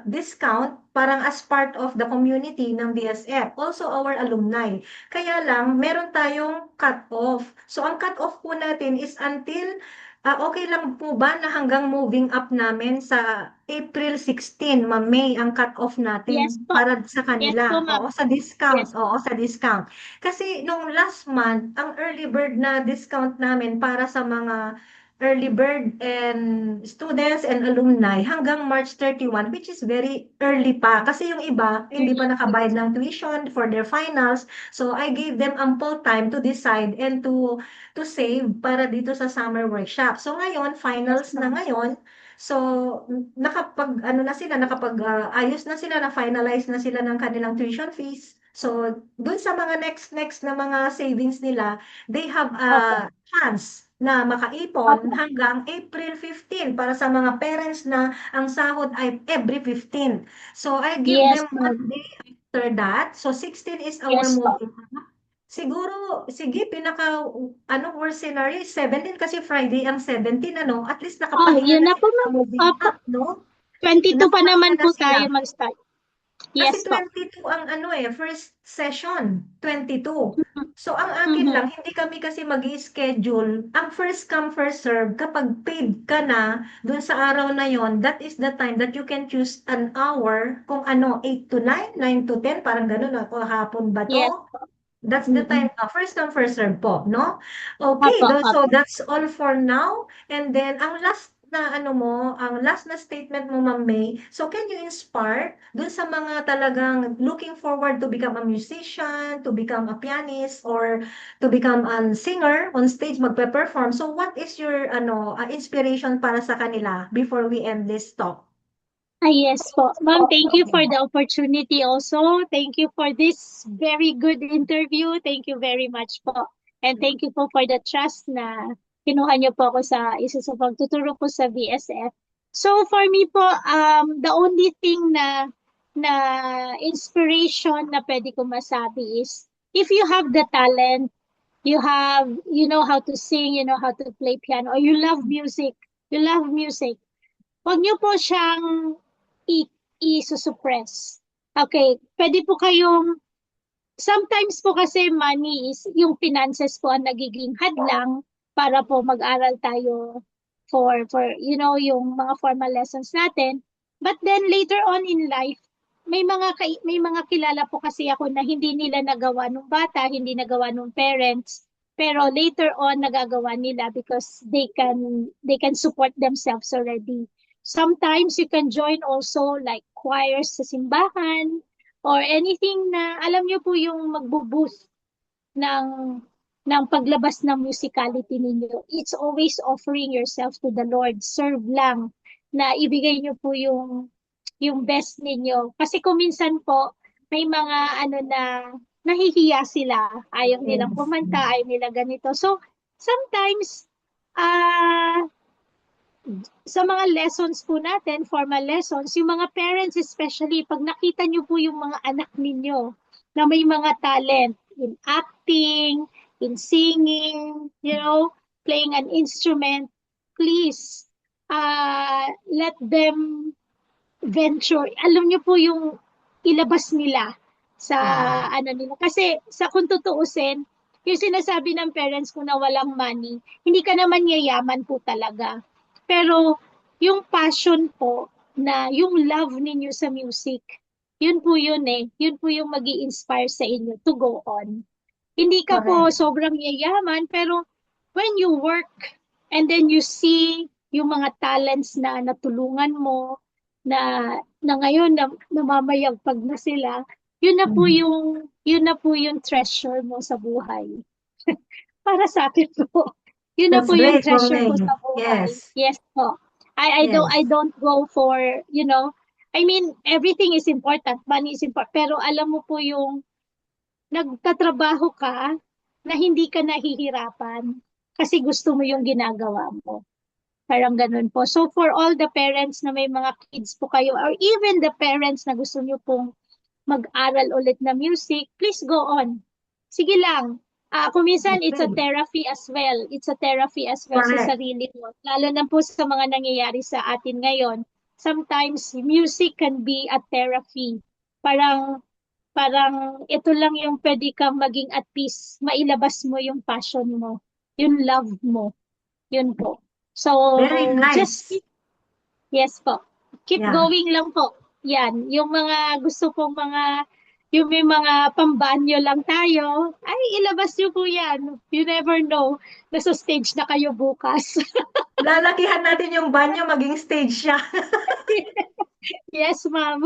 discount parang as part of the community ng BSF. Also our alumni. Kaya lang, meron tayong cut-off. So ang cut-off po natin is until okay lang po ba na hanggang moving up namin sa April 16, Ma'am May, ang cut-off Yes natin po. para sa Yes po, kanila. Oo, ma'am. sa discount. Yes. Oo, sa discount. Kasi nung last month, ang early bird na discount namin para sa mga early bird and students and alumni hanggang March 31, which is very early pa. Kasi yung iba, hindi pa nakabayad ng tuition for their finals. So I gave them ample time to decide and to save para dito sa summer workshop. So ngayon, Yes, finals na ma'am. ngayon. So nakapag ano na sila, nakapag ayos na sila, na finalize na sila ng kanilang tuition fees. So dun sa mga next na mga savings nila, they have Opo. a chance na makaipon Opo. hanggang April 15 para sa mga parents na ang sahod ay every 15. So I give Yes, them one ma'am. day after that. So 16 is our Yes po. moving up. Siguro, sige, ano, worst scenario is 17 kasi Friday ang 17, ano, at least Oh, nakapahinga yun na na po, sila sa ma'am. moving Opo. up, no? 22 pa Nakapahinga naman na po sila. tayo mag-start. Kasi Yes po. 22 ang ano first session, 22. So ang akin Mm-hmm. lang, hindi kami kasi mag-schedule. Ang first come, first serve, kapag paid ka na dun sa araw na yon, that is the time that you can choose an hour, kung ano, 8 to 9, 9 to 10, parang ganun, o hapon ba to? Yes. That's the Mm-hmm. time, first come, first serve po, no? Okay, Opo, so opo. that's all for now. And then, ang last na ano mo, ang last na statement mo, Ma'am May, so can you inspire dun sa mga talagang looking forward to become a musician, to become a pianist, or to become a singer on stage, magpe-perform. So what is your ano inspiration para sa kanila before we end this talk? Yes po. Ma'am, thank you for the opportunity also. Thank you for this very good interview. Thank you very much po. And thank you po for the trust na kinuha niyo po ako sa isa sa pagtuturo ko sa BSF. So for me po, the only thing na inspiration na pwede ko masabi is if you have the talent, you know how to sing, you know how to play piano, or you love music, huwag niyo po siyang i- i-suppress. Okay, pwede po kayong, sometimes po kasi money is, yung finances po ang nagiging hadlang para po mag-aral tayo for, yung mga formal lessons natin. But then later on in life, may mga kilala po kasi ako na hindi nila nagawa nung bata, hindi nagawa nung parents, pero later on nagagawa nila because they can support themselves already. Sometimes you can join also like choirs sa simbahan or anything na alam niyo po yung magbo-boost ng paglabas ng musicality ninyo. It's always offering yourself to the Lord. Serve lang na ibigay niyo po yung best ninyo. Kasi kung minsan po may mga ano na nahihiya sila, ayaw nilang Yes. kumanta, ayaw nila ganito. So sometimes ah sa mga lessons po natin, formal lessons, yung mga parents especially, pag nakita nyo po yung mga anak ninyo na may mga talent in acting, in singing, playing an instrument, please, let them venture. Alam nyo po yung ilabas nila sa Yeah. ano nila. Kasi sa kung tutuusin, yung sinasabi ng parents ko na walang money, hindi ka naman yayaman po talaga. Pero yung passion po na yung love ninyo sa music, yun po yun eh. Yun po yung magi inspire sa inyo to go on. Hindi ka po Correct. sobrang yayaman, pero when you work and then you see yung mga talents na natulungan mo, na ngayon na namamayagpag na sila, Mm. yun na po yung treasure mo sa buhay. Para sa akin po. Yun na That's po yung great, treasure ko Ma'am. sa buhay. Yes. Yes po. I Yes. don't go for, I mean, everything is important, money is important, pero alam mo po yung nagtatrabaho ka na hindi ka nahihirapan kasi gusto mo yung ginagawa mo. Parang ganun po. So for all the parents na may mga kids po kayo or even the parents na gusto nyo pong mag-aral ulit na music, please go on. Sige lang. Kung minsan, it's a Okay. therapy as well. It's a therapy as well sa Correct. sarili mo. Lalo na po sa mga nangyayari sa atin ngayon. Sometimes, music can be a therapy. Parang Parang ito lang yung pwede kang maging at peace, mailabas mo yung passion mo, yung love mo, yun po. So, Very just, nice. yes po, keep Yeah. going lang po. Yan, yung mga gusto pong yung may mga pambanyo lang tayo, ay ilabas nyo po yan. You never know, nasa stage na kayo bukas. Lalakihan natin yung banyo, maging stage siya. Yes, ma'am.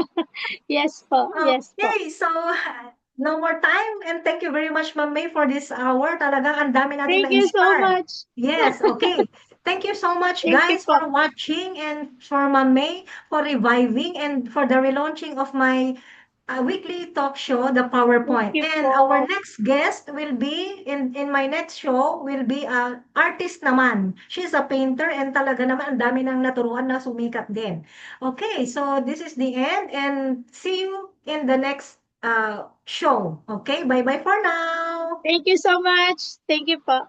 Yes po, yes po. Okay, so no more time and thank you very much, Ma'am May, for this hour. Talagang ang dami natin Thank you so na-inspire. much. Yes, okay. Thank you so much, Thank you guys, po. for watching and for Ma'am May for reviving and for the relaunching of my weekly talk show, the Thank PowerPoint. you And our po. next guest will be in my next show will be a artist naman. She's a painter and talaga naman ang dami nang naturuan na sumikat din. Okay, so this is the end and see you in the next show. Okay, bye-bye for now. Thank you so much. Thank you po.